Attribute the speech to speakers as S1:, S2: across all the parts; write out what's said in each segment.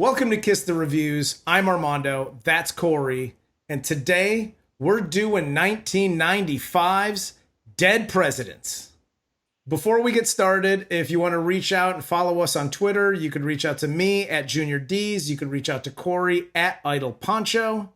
S1: Welcome to Kiss the Reviews. I'm Armando. That's Corey. And today we're doing 1995's Dead Presidents. Before we get started, if you want to reach out and follow us on Twitter, you can reach out to me at Junior D's. You can reach out to Corey at Idle Poncho.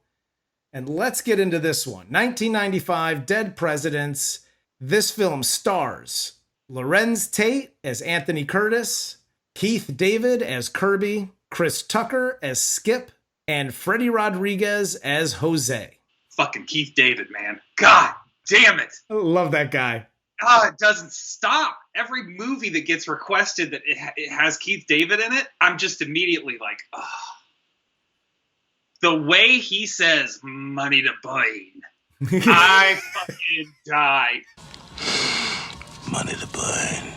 S1: And let's get into this one. 1995 Dead Presidents. This film stars Larenz Tate as Anthony Curtis, Keith David as Kirby, Chris Tucker as Skip, and Freddy Rodriguez as Jose.
S2: Fucking Keith David, man. God damn it.
S1: I love that guy.
S2: It doesn't stop. Every movie that gets requested that it has Keith David in it, I'm just immediately like, oh. The way he says, money to burn, I fucking die.
S3: Money to burn.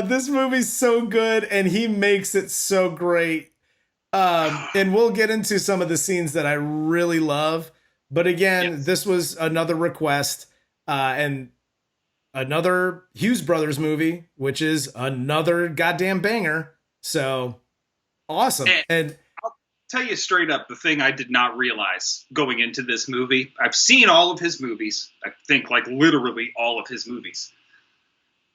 S1: This movie's so good, and he makes it so great. And we'll get into some of the scenes that I really love. But again, This was another request, and another Hughes Brothers movie, which is another goddamn banger. So awesome. And
S2: I'll tell you straight up, the thing I did not realize going into this movie, I've seen all of his movies. I think like literally all of his movies.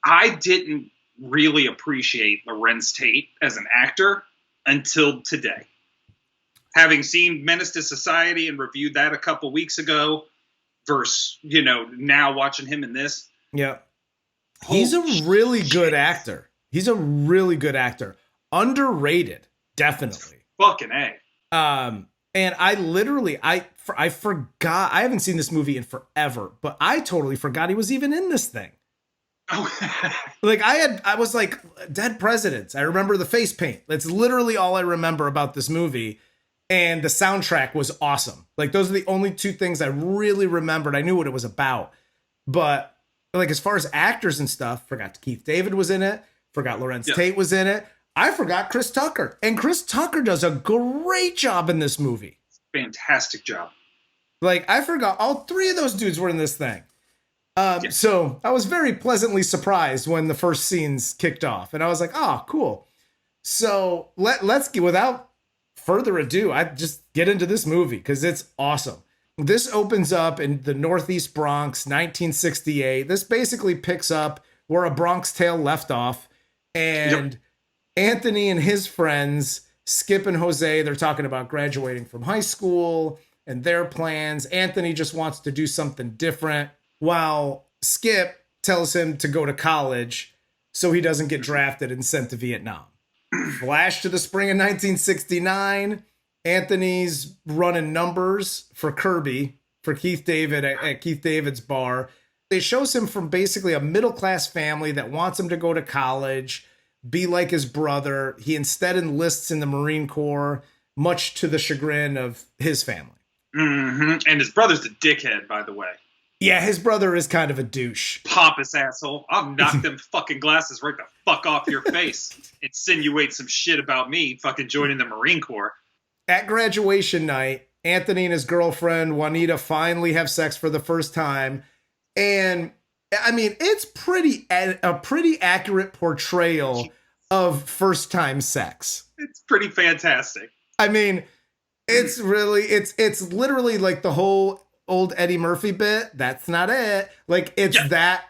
S2: I didn't really appreciate Larenz Tate as an actor until today. Having seen Menace to Society and reviewed that a couple weeks ago versus, now watching him in this.
S1: Yeah. He's a really good actor. He's a really good actor. Underrated, definitely.
S2: Fucking A.
S1: And I forgot. I haven't seen this movie in forever, but I totally forgot he was even in this thing. Like I was like, Dead Presidents. I remember the face paint. That's literally all I remember about this movie. And the soundtrack was awesome. Like those are the only two things I really remembered. I knew what it was about. But like as far as actors and stuff, forgot Keith David was in it. Forgot Larenz Tate was in it. I forgot Chris Tucker. And Chris Tucker does a great job in this movie.
S2: Fantastic job.
S1: Like I forgot all three of those dudes were in this thing. So I was very pleasantly surprised when the first scenes kicked off, and I was like, "Oh, cool." So let's get, without further ado, I just get into this movie because it's awesome. This opens up in the Northeast Bronx, 1968. This basically picks up where A Bronx Tale left off, and Anthony and his friends, Skip and Jose, they're talking about graduating from high school and their plans. Anthony just wants to do something different, while Skip tells him to go to college so he doesn't get drafted and sent to Vietnam. Flash to the spring of 1969. Anthony's running numbers for Kirby, for Keith David at Keith David's bar. It shows him from basically a middle-class family that wants him to go to college, be like his brother. He instead enlists in the Marine Corps, much to the chagrin of his family.
S2: Mm-hmm. And his brother's a dickhead, by the way.
S1: Yeah, his brother is kind of a douche.
S2: Pompous asshole. I'll knock them fucking glasses right the fuck off your face. Insinuate some shit about me fucking joining the Marine Corps.
S1: At graduation night, Anthony and his girlfriend, Juanita, finally have sex for the first time. And, I mean, it's a pretty accurate portrayal of first-time sex.
S2: It's pretty fantastic.
S1: I mean, it's literally like the whole old Eddie Murphy bit. That's not it. Like that.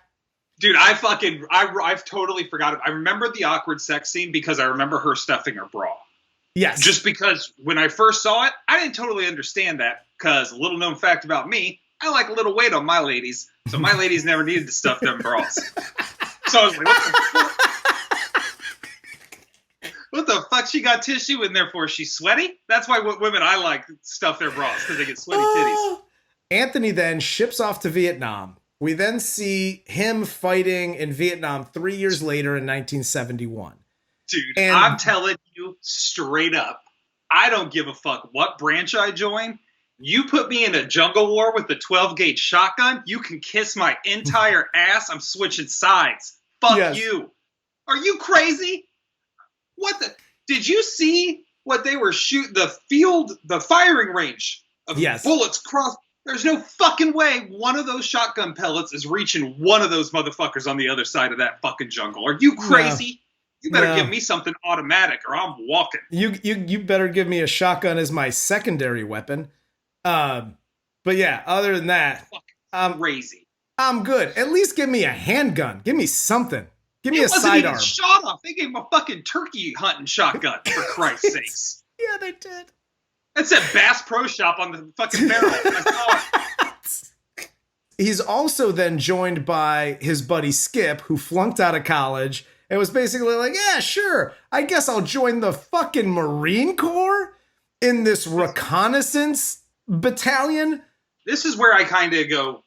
S2: Dude, I've totally forgot it. I remember the awkward sex scene because I remember her stuffing her bra.
S1: Yes.
S2: Just because when I first saw it, I didn't totally understand that because a little known fact about me, I like a little weight on my ladies. So my ladies never needed to stuff them bras. So I was like, what the fuck she got tissue in there for? She's sweaty? That's why women I like stuff their bras because they get sweaty titties.
S1: Anthony then ships off to Vietnam. We then see him fighting in Vietnam 3 years later in 1971.
S2: Dude, I'm telling you straight up, I don't give a fuck what branch I join. You put me in a jungle war with a 12-gauge shotgun, you can kiss my entire ass. I'm switching sides. Fuck you. Are you crazy? What the? Did you see what they were shooting? The firing range of bullets crossed. There's no fucking way one of those shotgun pellets is reaching one of those motherfuckers on the other side of that fucking jungle. Are you crazy? You better give me something automatic or I'm walking.
S1: You better give me a shotgun as my secondary weapon. But yeah, other than that,
S2: Crazy.
S1: I'm good. At least give me a handgun. Give me something. Give me a sidearm.
S2: It wasn't even shot off. They gave him a fucking turkey hunting shotgun, for Christ's sakes.
S1: Yeah, they did.
S2: That said Bass Pro Shop on the fucking barrel. I saw it.
S1: He's also then joined by his buddy Skip, who flunked out of college and was basically like, yeah, sure, I guess I'll join the fucking Marine Corps in this reconnaissance battalion.
S2: This is where I kind of go,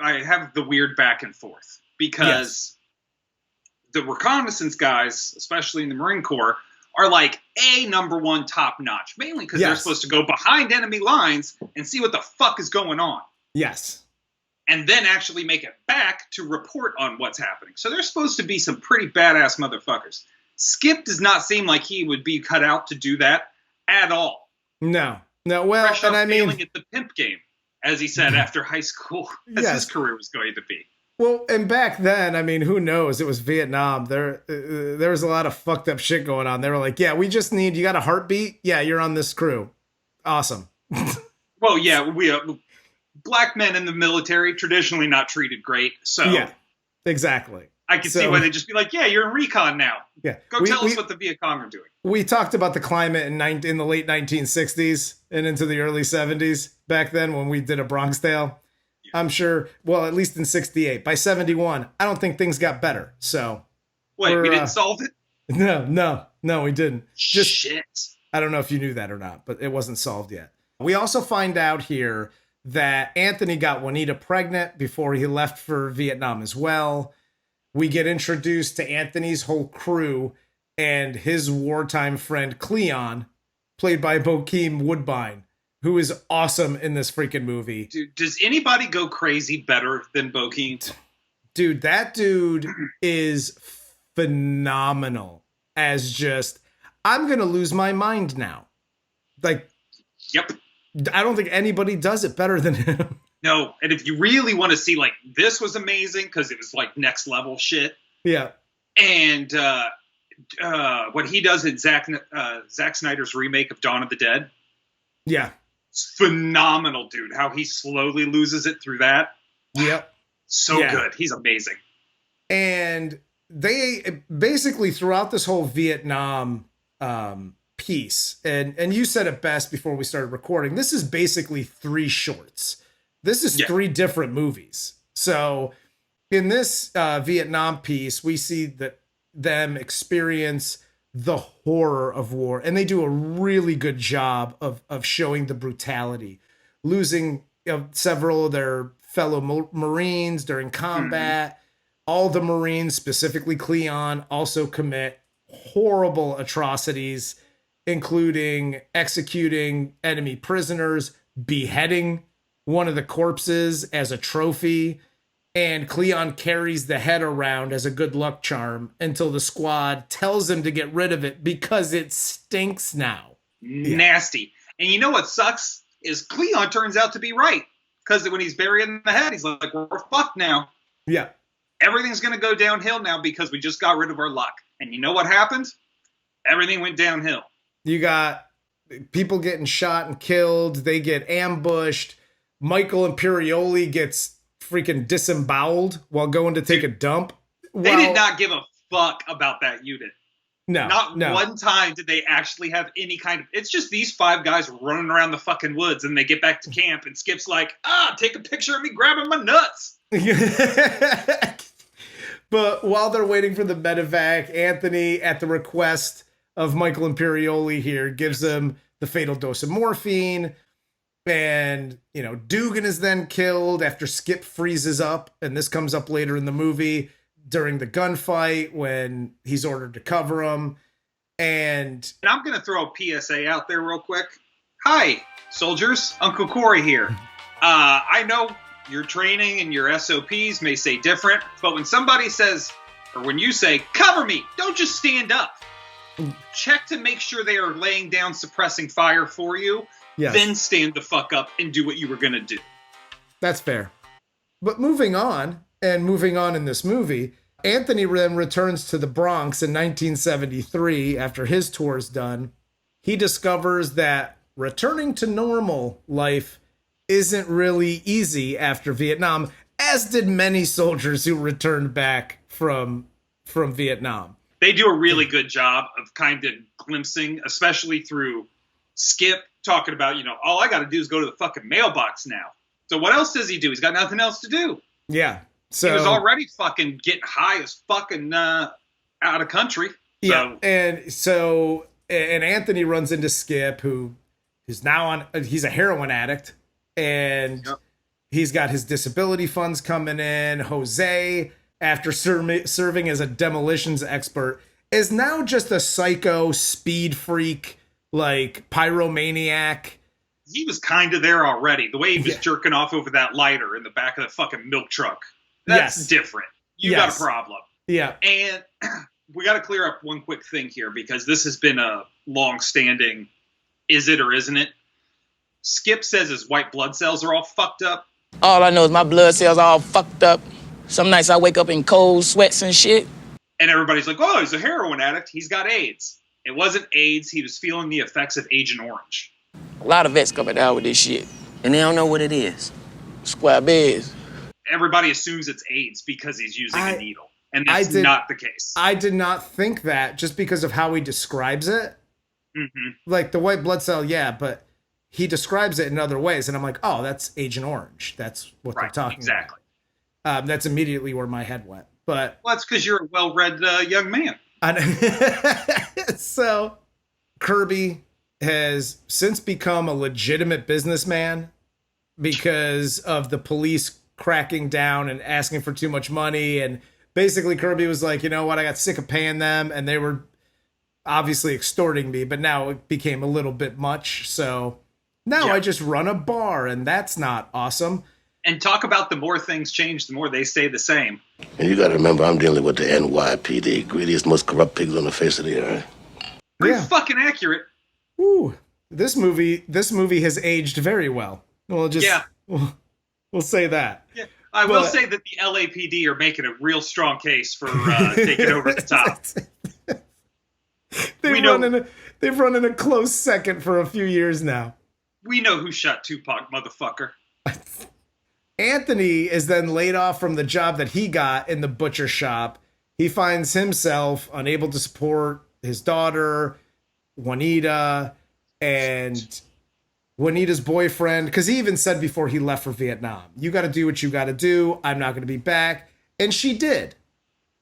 S2: I have the weird back and forth. Because the reconnaissance guys, especially in the Marine Corps, are like number one top notch. Mainly because they're supposed to go behind enemy lines and see what the fuck is going on.
S1: Yes.
S2: And then actually make it back to report on what's happening. So they're supposed to be some pretty badass motherfuckers. Skip does not seem like he would be cut out to do that at all.
S1: No. Well,
S2: Fresh and I mean, failing at the pimp game, as he said after high school, as his career was going to be.
S1: Well, and back then, I mean, who knows? It was Vietnam. There was a lot of fucked up shit going on. They were like, yeah, we just need, you got a heartbeat? Yeah, you're on this crew. Awesome.
S2: Well, yeah, black men in the military traditionally not treated great. So
S1: yeah, exactly.
S2: I can see why they'd just be like, yeah, you're in recon now.
S1: Yeah.
S2: Go tell us what the Viet Cong are doing.
S1: We talked about the climate in the late 1960s and into the early 70s back then when we did a Bronx Tale. Yeah. I'm sure, well, at least in 68. By 71, I don't think things got better. So
S2: wait, we didn't solve it?
S1: No, we didn't.
S2: Shit.
S1: I don't know if you knew that or not, but it wasn't solved yet. We also find out here that Anthony got Juanita pregnant before he left for Vietnam as well. We get introduced to Anthony's whole crew and his wartime friend Cleon, played by Bokeem Woodbine, who is awesome in this freaking movie.
S2: Dude, does anybody go crazy better than Bokeem?
S1: Dude, that dude is phenomenal as just, I'm going to lose my mind now. Like,
S2: yep.
S1: I don't think anybody does it better than him.
S2: No, and if you really want to see, like, this was amazing because it was, like, next level shit.
S1: Yeah.
S2: And what he does in Zack Snyder's remake of Dawn of the Dead.
S1: Yeah.
S2: It's phenomenal, dude. How he slowly loses it through that.
S1: Yep.
S2: So good. He's amazing.
S1: And they basically throughout this whole Vietnam piece, and you said it best before we started recording, this is basically 3 shorts. This is 3 different movies. So in this Vietnam piece, we see that them experience the horror of war, and they do a really good job of showing the brutality, losing several of their fellow Marines during combat. Mm-hmm. All the Marines, specifically Cleon, also commit horrible atrocities, including executing enemy prisoners, beheading one of the corpses as a trophy, and Cleon carries the head around as a good luck charm until the squad tells him to get rid of it because it stinks now.
S2: Nasty. And you know what sucks is Cleon turns out to be right, because when he's burying the head, he's like, we're fucked now.
S1: Yeah.
S2: Everything's going to go downhill now because we just got rid of our luck. And you know what happened? Everything went downhill.
S1: You got people getting shot and killed. They get ambushed. Michael Imperioli gets freaking disemboweled while going to take a dump.
S2: They did not give a fuck about that unit.
S1: No.
S2: Not one time did they actually have any kind of... It's just these 5 guys running around the fucking woods, and they get back to camp, and Skip's like, take a picture of me grabbing my nuts.
S1: But while they're waiting for the medevac, Anthony, at the request of Michael Imperioli here, gives them the fatal dose of morphine. And, Dugan is then killed after Skip freezes up. And this comes up later in the movie during the gunfight when he's ordered to cover him. And
S2: I'm going to throw a PSA out there real quick. Hi, soldiers. Uncle Corey here. I know your training and your SOPs may say different, but when somebody says, or when you say, cover me, don't just stand up. Check to make sure they are laying down suppressing fire for you. Yes. Then stand the fuck up and do what you were going to do.
S1: That's fair. But moving on in this movie, Anthony then returns to the Bronx in 1973 after his tour is done. He discovers that returning to normal life isn't really easy after Vietnam, as did many soldiers who returned back from Vietnam.
S2: They do a really good job of kind of glimpsing, especially through Skip talking about, all I got to do is go to the fucking mailbox now. So what else does he do? He's got nothing else to do.
S1: Yeah. So
S2: he was already fucking getting high as fucking out of country. So.
S1: Yeah. And Anthony runs into Skip, who is now he's a heroin addict, and he's got his disability funds coming in. Jose, after serving as a demolitions expert, is now just a psycho speed freak, like pyromaniac.
S2: He was kind of there already. The way he was jerking off over that lighter in the back of the fucking milk truck. That's different. You got a problem.
S1: Yeah.
S2: And we got to clear up one quick thing here, because this has been a long-standing is it or isn't it. Skip says his white blood cells are all fucked up.
S4: All I know is my blood cells are all fucked up. Some nights I wake up in cold sweats and shit.
S2: And everybody's like, oh, he's a heroin addict. He's got AIDS. It wasn't AIDS. He was feeling the effects of Agent Orange.
S4: A lot of vets coming down with this shit. And they don't know what it is. Square beds.
S2: Everybody assumes it's AIDS because he's using a needle. And that's not the case.
S1: I did not think that, just because of how he describes it.
S2: Mm-hmm.
S1: Like the white blood cell, yeah, but he describes it in other ways. And I'm like, oh, that's Agent Orange. That's what they're talking about. That's immediately where my head went. But
S2: well, that's because you're a well-read young man.
S1: So Kirby has since become a legitimate businessman because of the police cracking down and asking for too much money. And basically Kirby was like, you know what? I got sick of paying them, and they were obviously extorting me, but now it became a little bit much. So now I just run a bar, and that's not awesome.
S2: And talk about the more things change, the more they stay the same.
S3: And you got to remember, I'm dealing with the NYPD, greediest, most corrupt pigs on the face of the earth.
S2: Pretty fucking accurate.
S1: Ooh, this movie has aged very well. We'll say that.
S2: Yeah. I will say that the LAPD are making a real strong case for taking over the top.
S1: They've run in a close second for a few years now.
S2: We know who shot Tupac, motherfucker.
S1: Anthony is then laid off from the job that he got in the butcher shop. He finds himself unable to support his daughter, Juanita, and Juanita's boyfriend, because he even said before he left for Vietnam, you got to do what you got to do. I'm not going to be back. And she did.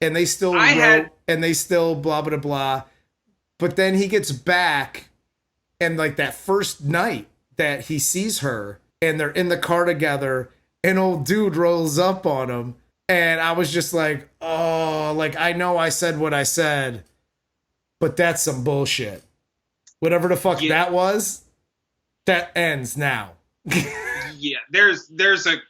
S1: And they still and they still blah, blah, blah. But then he gets back, and like that first night that he sees her and they're in the car together, an old dude rolls up on him. And I was just like, oh, like, I know I said what I said, but that's some bullshit. Whatever the fuck that was, that ends now.
S2: Yeah, there's a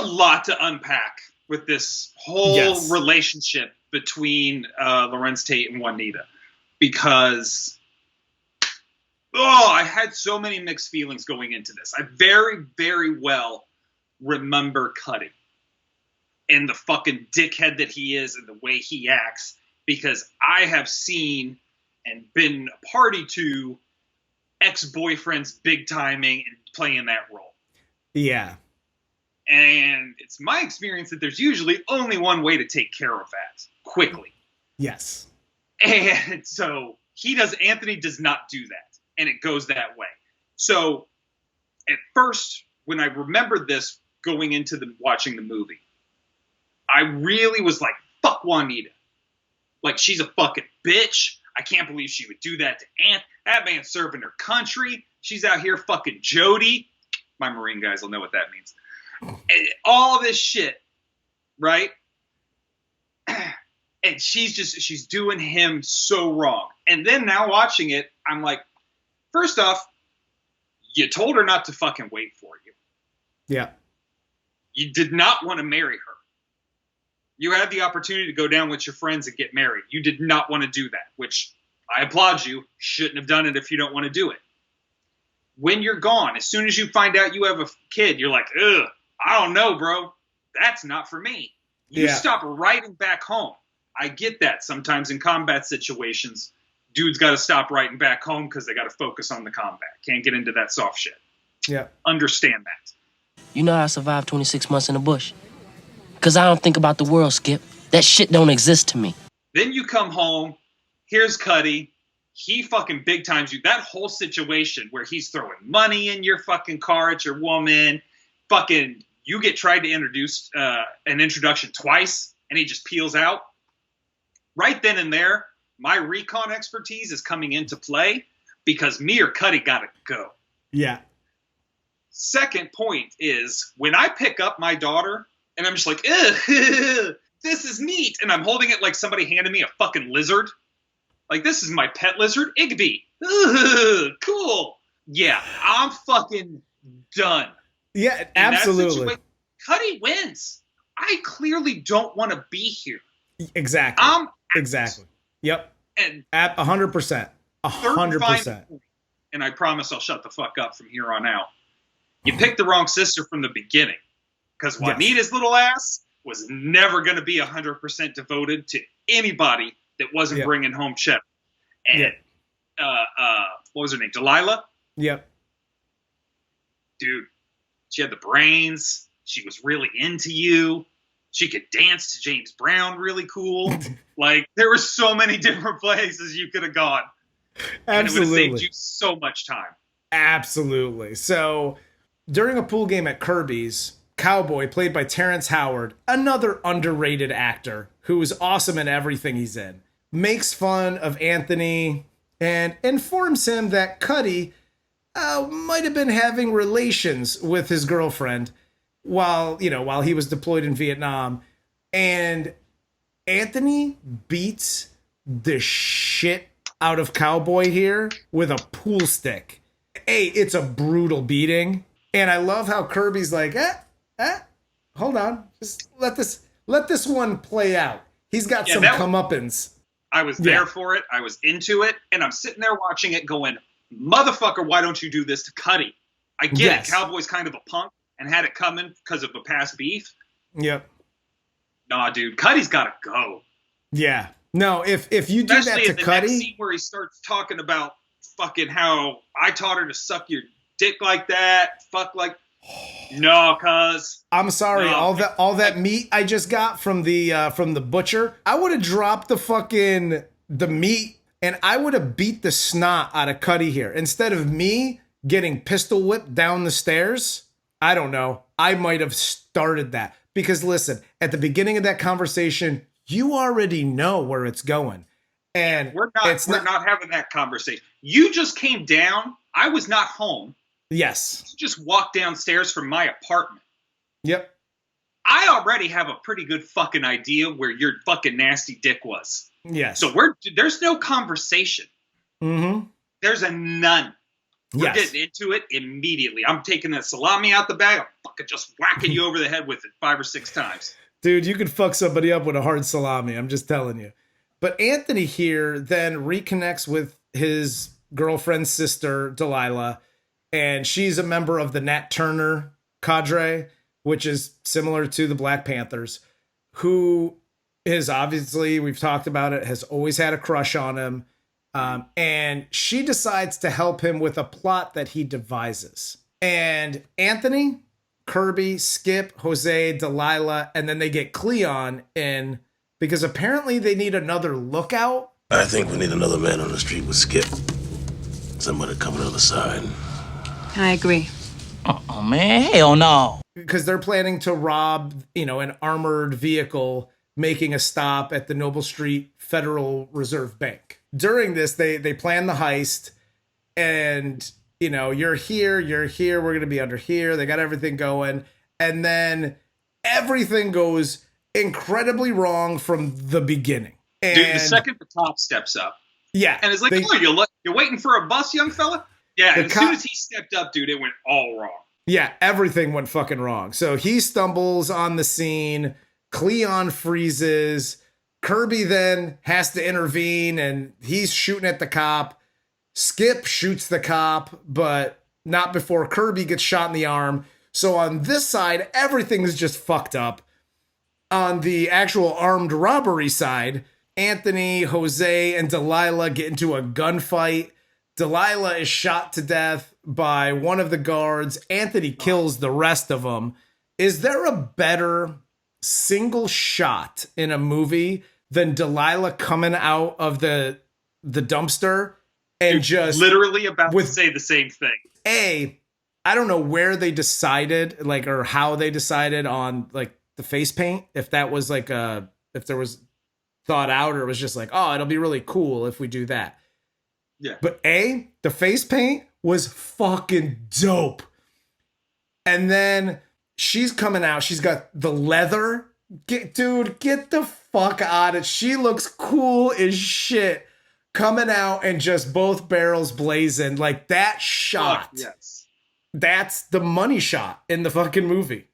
S2: lot to unpack with this whole relationship between Larenz Tate and Juanita, because I had so many mixed feelings going into this. I very, very well remember Cutting and the fucking dickhead that he is and the way he acts, because I have seen and been a party to ex-boyfriends big timing and playing that role.
S1: Yeah.
S2: And it's my experience that there's usually only one way to take care of that quickly.
S1: Yes.
S2: And so Anthony does not do that. And it goes that way. So at first, when I remembered this going into watching the movie, I really was like, fuck Juanita. Like, she's a fucking bitch. I can't believe she would do that to Ant. That man's serving her country. She's out here fucking Jody. My Marine guys will know what that means. And all this shit, right? And she's doing him so wrong. And then now watching it, I'm like, first off, you told her not to fucking wait for you.
S1: Yeah.
S2: You did not want to marry her. You had the opportunity to go down with your friends and get married. You did not want to do that, which I applaud you. Shouldn't have done it if you don't want to do it. When you're gone, as soon as you find out you have a kid, you're like, ugh, I don't know, bro. That's not for me. You stop riding back home. I get that. Sometimes in combat situations, dudes got to stop riding back home because they got to focus on the combat. Can't get into that soft shit.
S1: Yeah.
S2: Understand that.
S5: You know how I survived 26 months in the bush? Because I don't think about the world, Skip. That shit don't exist to me.
S2: Then you come home. Here's Cuddy. He fucking big times you. That whole situation where he's throwing money in your fucking car at your woman. Fucking, you get tried to introduce an introduction twice, and he just peels out. Right then and there, my recon expertise is coming into play because me or Cuddy gotta go.
S1: Yeah.
S2: Second point is when I pick up my daughter and I'm just like, ugh, this is neat. And I'm holding it like somebody handed me a fucking lizard. Like, this is my pet lizard, Igby. Ugh, cool. Yeah, I'm fucking done.
S1: Yeah, absolutely.
S2: Cuddy wins. I clearly don't want to be here.
S1: Exactly. Exactly. Yep.
S2: And
S1: 100%. 100%.
S2: And I promise I'll shut the fuck up from here on out. You picked the wrong sister from the beginning. Because Juanita's little ass was never going to be 100% devoted to anybody that wasn't bringing home Chet. And what was her name? Delilah?
S1: Yep.
S2: Dude, she had the brains. She was really into you. She could dance to James Brown really cool. Like, there were so many different places you could have gone.
S1: Absolutely.
S2: And it would have saved you so much time.
S1: Absolutely. So, during a pool game at Kirby's, Cowboy, played by Terrence Howard, another underrated actor who is awesome in everything he's in, makes fun of Anthony and informs him that Cuddy might have been having relations with his girlfriend while he was deployed in Vietnam. And Anthony beats the shit out of Cowboy here with a pool stick. It's a brutal beating. And I love how Kirby's like, hold on. Just let this one play out. He's got some comeuppance.
S2: I was there for it. I was into it. And I'm sitting there watching it going, motherfucker, why don't you do this to Cuddy? I get it. Cowboy's kind of a punk and had it coming because of the past beef.
S1: Yep.
S2: Nah, dude. Cuddy's got to go.
S1: Yeah. No, if you do
S2: especially
S1: that to Cuddy.
S2: Next scene where he starts talking about fucking how I taught her to suck your dick like that. Fuck like. No, cuz.
S1: I'm sorry. No. All that meat I just got from the butcher, I would have dropped the meat and I would have beat the snot out of Cuddy here. Instead of me getting pistol whipped down the stairs, I don't know. I might have started that. Because listen, at the beginning of that conversation, you already know where it's going. And
S2: we're not having that conversation. You just came down. I was not home.
S1: Yes.
S2: Just walked downstairs from my apartment.
S1: Yep.
S2: I already have a pretty good fucking idea where your fucking nasty dick was.
S1: Yes.
S2: So there's no conversation.
S1: Mm-hmm.
S2: There's a none. We're getting into it immediately. I'm taking that salami out the bag. I'm fucking just whacking you over the head with it 5 or 6 times.
S1: Dude, you could fuck somebody up with a hard salami. I'm just telling you. But Anthony here then reconnects with his girlfriend's sister, Delilah. And she's a member of the Nat Turner cadre, which is similar to the Black Panthers, who is obviously, we've talked about it, has always had a crush on him. And she decides to help him with a plot that he devises. And Anthony, Kirby, Skip, Jose, Delilah, and then they get Cleon in because apparently they need another lookout.
S3: I think we need another man on the street with Skip. Somebody coming on the side.
S6: I agree.
S4: Oh man, hell no.
S1: Because they're planning to rob, an armored vehicle making a stop at the Noble Street Federal Reserve Bank. During this, they plan the heist and, you're here, we're going to be under here. They got everything going. And then everything goes incredibly wrong from the beginning. And
S2: dude, the second the cop steps up.
S1: Yeah.
S2: And it's like, you're waiting for a bus, young fella? Yeah, as soon as he stepped up, dude, it went all wrong.
S1: Yeah, everything went fucking wrong. So he stumbles on the scene. Cleon freezes. Kirby then has to intervene, and he's shooting at the cop. Skip shoots the cop, but not before Kirby gets shot in the arm. So on this side, everything's just fucked up. On the actual armed robbery side, Anthony, Jose, and Delilah get into a gunfight. Delilah is shot to death by one of the guards. Anthony kills the rest of them. Is there a better single shot in a movie than Delilah coming out of the dumpster and just
S2: literally about to say the same thing?
S1: I don't know where they decided, like, or how they decided on like the face paint. If that was like if there was thought out, or it was just like, oh, it'll be really cool if we do that.
S2: Yeah.
S1: But the face paint was fucking dope. And then she's coming out. She's got the leather. Get the fuck out of it. She looks cool as shit. Coming out and just both barrels blazing. Like that shot.
S2: Yes.
S1: That's the money shot in the fucking movie.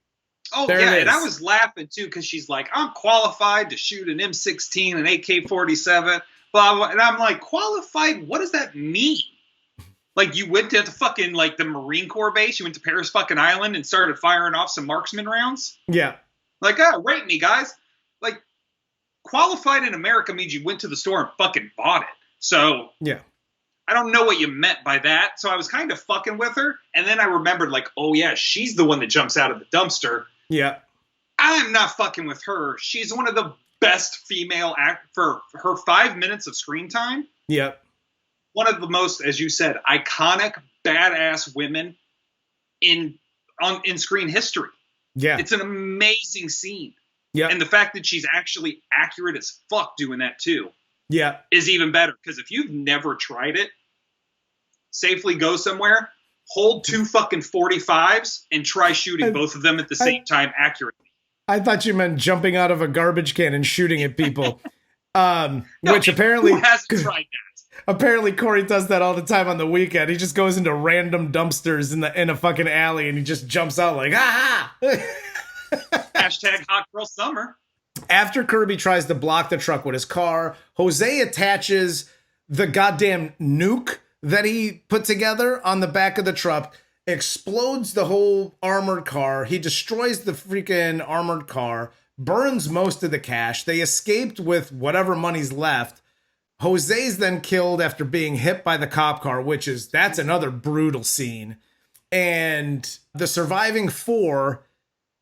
S2: Oh,
S1: there
S2: yeah. And I was laughing too because she's like, I'm qualified to shoot an M16, an AK-47. Blah, blah. And I'm like, qualified? What does that mean? Like, you went to the fucking, like, the Marine Corps base, you went to Paris fucking Island and started firing off some marksman rounds?
S1: Yeah.
S2: Like, rate me, guys. Like, qualified in America means you went to the store and fucking bought it. So,
S1: yeah.
S2: I don't know what you meant by that. So I was kind of fucking with her. And then I remembered, like, oh, yeah, she's the one that jumps out of the dumpster.
S1: Yeah.
S2: I'm not fucking with her. She's one of the best female for her 5 minutes of screen time.
S1: Yep.
S2: One of the most, as you said, iconic, badass women in screen history.
S1: Yeah.
S2: It's an amazing scene.
S1: Yeah.
S2: And the fact that she's actually accurate as fuck doing that too.
S1: Yeah.
S2: Is even better. Because if you've never tried it, safely go somewhere, hold 2 fucking 45s and try shooting both of them at the same time accurately.
S1: I thought you meant jumping out of a garbage can and shooting at people.
S2: No,
S1: which apparently
S2: who hasn't tried that?
S1: Apparently Corey does that all the time on the weekend. He just goes into random dumpsters in a fucking alley and he just jumps out like, ah!
S2: Hashtag hot girl summer.
S1: After Kirby tries to block the truck with his car, Jose attaches the goddamn nuke that he put together on the back of the truck, explodes the whole armored car. He destroys the freaking armored car, burns most of the cash. They escaped with whatever money's left. Jose's then killed after being hit by the cop car, that's another brutal scene. And the surviving 4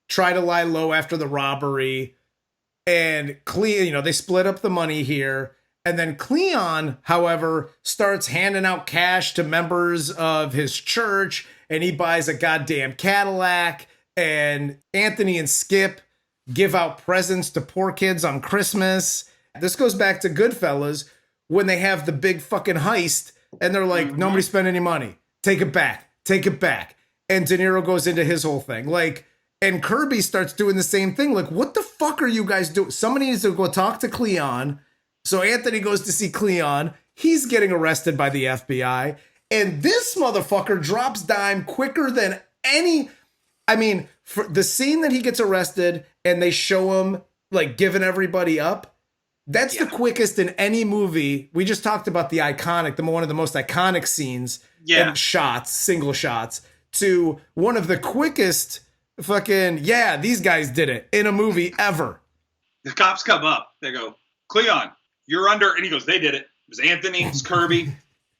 S1: try to lie low after the robbery. And they split up the money here. And then Cleon, however, starts handing out cash to members of his church. And he buys a goddamn Cadillac. And Anthony and Skip give out presents to poor kids on Christmas. This goes back to Goodfellas, when they have the big fucking heist and they're like, nobody spent any money. Take it back. And De Niro goes into his whole thing. Like, and Kirby starts doing the same thing. Like, what the fuck are you guys doing? Somebody needs to go talk to Cleon. So Anthony goes to see Cleon. He's getting arrested by the FBI. And this motherfucker drops dime quicker than any. I mean, for the scene that he gets arrested and they show him like giving everybody up. That's the quickest in any movie. We just talked about one of the most iconic scenes and shots, single shots, to one of the quickest fucking, these guys did it in a movie ever.
S2: The cops come up. They go, Cleon, you're under. And he goes, they did it. It was Anthony. It's Kirby.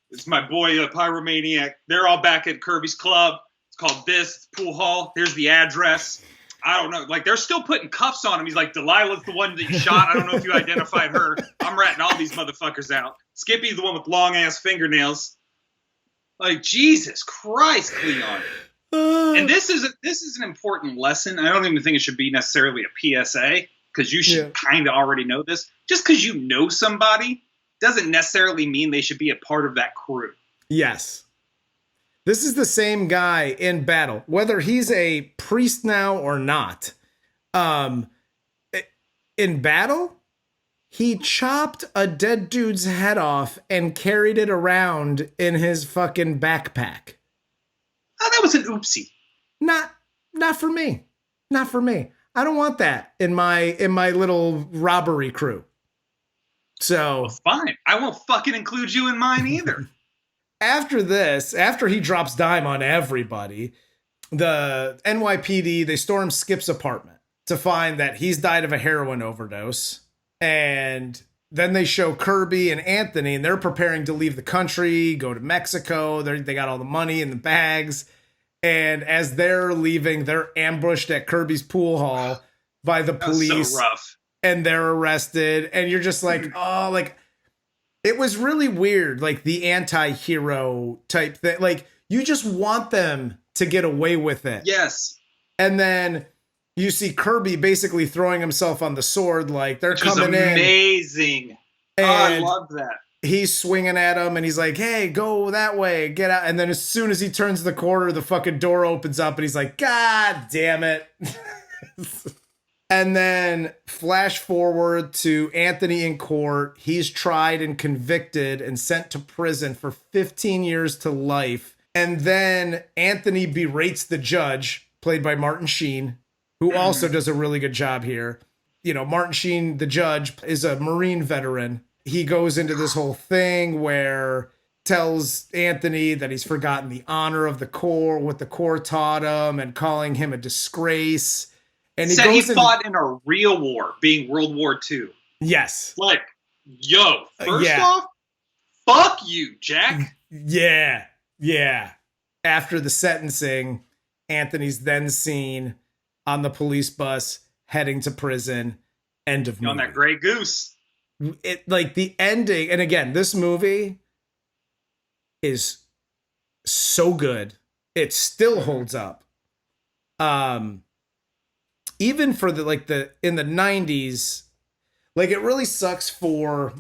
S2: It's my boy, Pyromaniac. They're all back at Kirby's club. It's called It's Pool Hall. Here's the address. I don't know. Like, they're still putting cuffs on him. He's like, Delilah's the one that you shot. I don't know if you identified her. I'm ratting all these motherfuckers out. Skippy's the one with long-ass fingernails. Like, Jesus Christ, Cleon. And this is an important lesson. I don't even think it should be necessarily a PSA, because you should kind of already know this. Just because you know somebody doesn't necessarily mean they should be a part of that crew.
S1: Yes. This is the same guy in Battle, whether he's a priest now or not. In Battle, he chopped a dead dude's head off and carried it around in his fucking backpack.
S2: Oh, that was an oopsie.
S1: Not for me. Not for me. I don't want that in my little robbery crew. So
S2: well, fine. I won't fucking include you in mine either.
S1: After he drops dime on everybody, the NYPD, they storm Skip's apartment. to find that he's died of a heroin overdose. And then they show Kirby and Anthony, and they're preparing to leave the country, go to Mexico. They got all the money in the bags. And as they're leaving, they're ambushed at Kirby's pool hall by the police.
S2: So rough.
S1: And they're arrested. And you're just like, oh, like, it was really weird. Like the anti-hero type thing. Like, you just want them to get away with it.
S2: Yes.
S1: And then you see Kirby basically throwing himself on the sword, like they're coming in.
S2: Amazing. I love that.
S1: He's swinging at him, and he's like, "Hey, go that way, get out!" And then as soon as he turns the corner, the fucking door opens up, and he's like, "God damn it!" And then flash forward to Anthony in court. He's tried and convicted and sent to prison for 15 years to life. And then Anthony berates the judge, played by Martin Sheen, who also does a really good job here. You know, Martin Sheen, the judge, is a Marine veteran. He goes into this whole thing where tells Anthony that he's forgotten the honor of the Corps, what the Corps taught him, and calling him a disgrace. And
S2: he said he fought in a real war, being World War II.
S1: Yes.
S2: Like, yo, first off, fuck you, Jack.
S1: Yeah. Yeah. After the sentencing, Anthony's then seen on the police bus heading to prison. End of movie.
S2: On that Grey Goose.
S1: It, like, the ending, and again, this movie is so good. It still holds up. Even for in the 90s, like, it really sucks for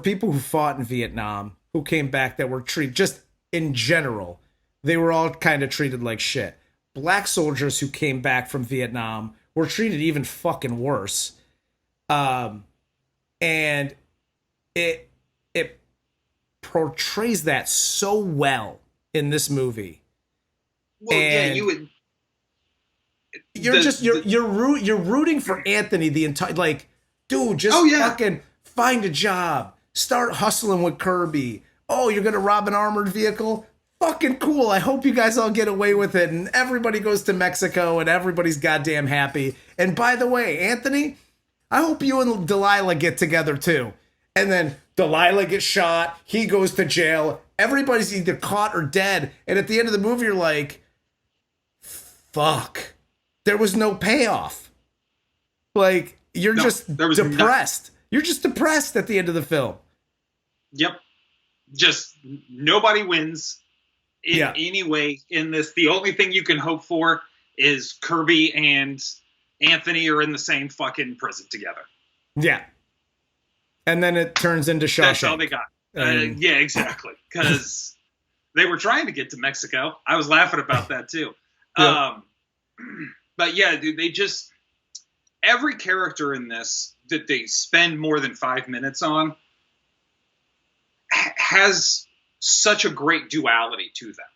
S1: people who fought in Vietnam, who came back, that were treated, just in general, they were all kind of treated like shit. Black soldiers who came back from Vietnam were treated even fucking worse. And it portrays that so well in this movie.
S2: Well,
S1: and
S2: yeah, you would.
S1: You're rooting for Anthony the entire, like, dude, just fucking find a job, start hustling with Kirby. Oh, you're gonna rob an armored vehicle? Fucking cool. I hope you guys all get away with it, and everybody goes to Mexico, and everybody's goddamn happy. And by the way, Anthony, I hope you and Delilah get together too. And then Delilah gets shot. He goes to jail. Everybody's either caught or dead. And at the end of the movie, you're like, fuck. There was no payoff. Like, you're just depressed. You're just depressed at the end of the film.
S2: Yep. Just nobody wins in any way in this. The only thing you can hope for is Kirby and Anthony are in the same fucking prison together.
S1: Yeah. And then it turns into Shawshank.
S2: That's all they got. Yeah, exactly. Because they were trying to get to Mexico. I was laughing about that too. Yeah. But yeah, dude, they just, every character in this that they spend more than 5 minutes on has such a great duality to them.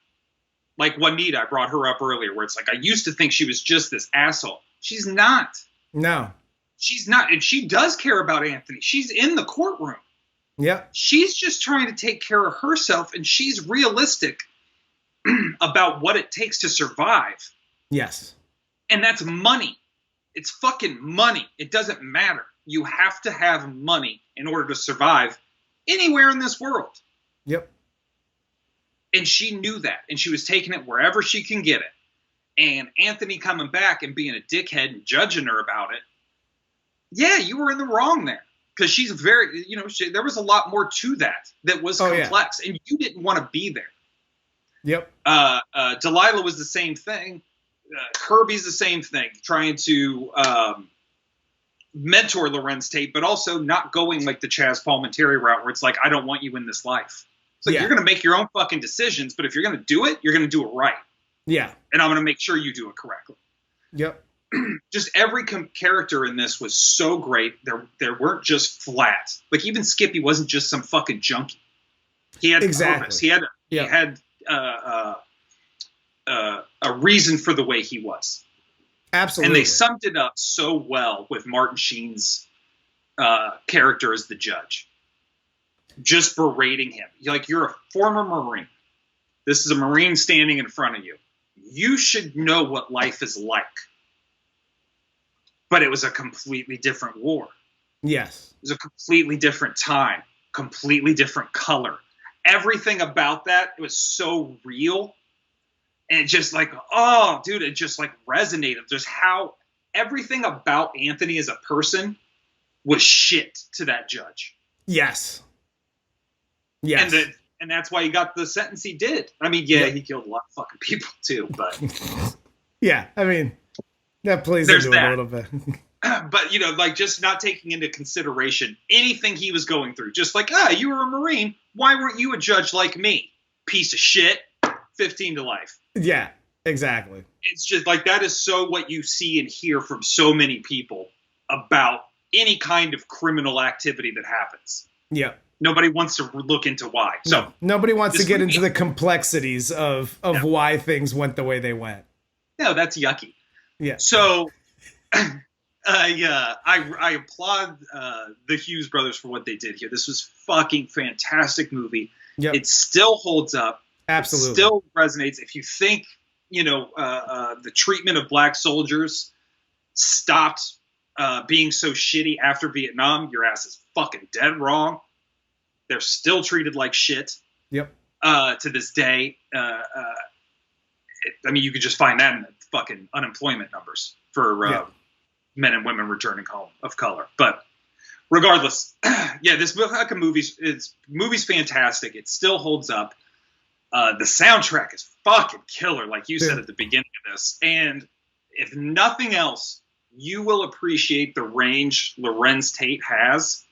S2: Like Juanita, I brought her up earlier, where it's like, I used to think she was just this asshole. She's not.
S1: No.
S2: She's not. And she does care about Anthony. She's in the courtroom.
S1: Yeah.
S2: She's just trying to take care of herself, and she's realistic about what it takes to survive.
S1: Yes.
S2: And that's money. It's fucking money. It doesn't matter. You have to have money in order to survive anywhere in this world.
S1: Yep.
S2: And she knew that. And she was taking it wherever she can get it. And Anthony coming back and being a dickhead and judging her about it. Yeah, you were in the wrong there. Because she's very, there was a lot more to that was complex. Yeah. And you didn't want to be there.
S1: Yep.
S2: Delilah was the same thing. Kirby's the same thing, trying to mentor Larenz Tate, but also not going like the Chaz Palminteri route, where it's like, I don't want you in this life. It's like, you're going to make your own fucking decisions, but if you're going to do it, you're going to do it right.
S1: Yeah.
S2: And I'm going to make sure you do it correctly.
S1: Yep.
S2: Just every character in this was so great. There weren't just flat. Like, even Skippy wasn't just some fucking junkie. He had purpose. He had a reason for the way he was.
S1: Absolutely.
S2: And they summed it up so well with Martin Sheen's character as the judge. Just berating him. You're a former Marine. This is a Marine standing in front of you. You should know what life is like. but it was a completely different war.
S1: Yes.
S2: It was a completely different time, completely different color. Everything about that, it was so real. And it just like, oh, dude, it just like resonated. Just how everything about Anthony as a person was shit to that judge.
S1: Yes. Yes.
S2: And that's why he got the sentence he did. I mean, yeah, he killed a lot of fucking people too, but
S1: yeah, I mean, that plays into it a little bit.
S2: But, you know, like just not taking into consideration anything he was going through. Just like, you were a Marine. Why weren't you a judge like me? Piece of shit. 15 to life.
S1: Yeah, exactly.
S2: It's just like that is so what you see and hear from so many people about any kind of criminal activity that happens.
S1: Yeah.
S2: Nobody wants to look into why. So
S1: no, nobody wants to get into the complexities of why things went the way they went.
S2: No, that's yucky.
S1: Yeah.
S2: So I applaud the Hughes brothers for what they did here. This was fucking fantastic movie.
S1: Yep.
S2: It still holds up.
S1: Absolutely.
S2: It still resonates. If you think, you know, the treatment of black soldiers stopped being so shitty after Vietnam, your ass is fucking dead wrong. They're still treated like shit.
S1: Yep.
S2: To this day. I mean, you could just find that in the fucking unemployment numbers for men and women returning home of color. But regardless, this fucking movie's fantastic. It still holds up. The soundtrack is fucking killer, like you said at the beginning of this. And if nothing else, you will appreciate the range Larenz Tate has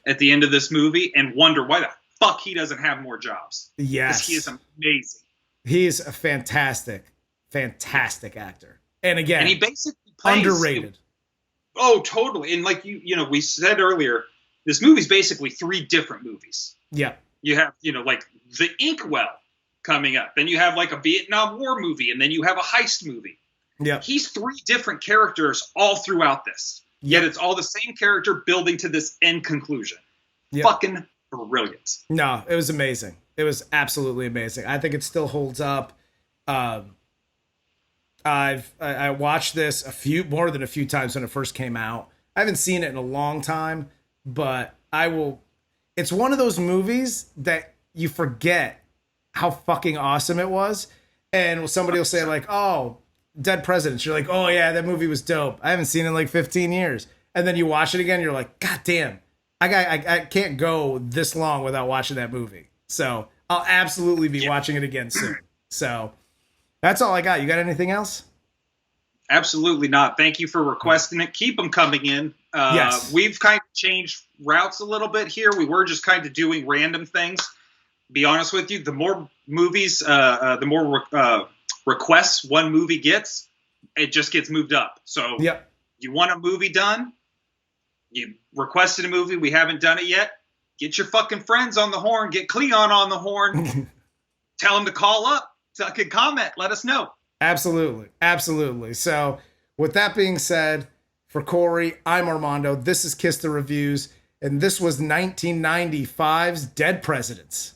S2: at the end of this movie and wonder why the fuck he doesn't have more jobs.
S1: Yes.
S2: Because he is amazing.
S1: He's a fantastic actor. And again,
S2: and he basically plays
S1: underrated.
S2: Oh, totally. And like you know, we said earlier, this movie's basically 3 different movies.
S1: Yeah.
S2: You have, you know, like The Inkwell coming up. Then you have like a Vietnam War movie, and then you have a heist movie.
S1: Yeah.
S2: He's 3 different characters all throughout this. Yet it's all the same character building to this end conclusion. Yep. Fucking brilliant.
S1: No, it was amazing. It was absolutely amazing. I think it still holds up. I watched this more than a few times when it first came out. I haven't seen it in a long time, but I will. It's one of those movies that you forget how fucking awesome it was. And somebody will say like, oh, Dead Presidents. You're like, oh yeah, that movie was dope. I haven't seen it in like 15 years. And then you watch it again. You're like, God damn, I can't go this long without watching that movie. So I'll absolutely be watching it again soon. So that's all I got. You got anything else?
S2: Absolutely not. Thank you for requesting it. Keep them coming in.
S1: Yes.
S2: We've kind of changed routes a little bit here. We were just kind of doing random things. Be honest with you, the more movies, the more requests one movie gets, it just gets moved up. So you want a movie done, you requested a movie, we haven't done it yet, get your fucking friends on the horn, get Cleon on the horn, tell him to call up, comment, let us know.
S1: Absolutely. So with that being said, for Corey, I'm Armando, this is Kiss the Reviews, and this was 1995's Dead Presidents.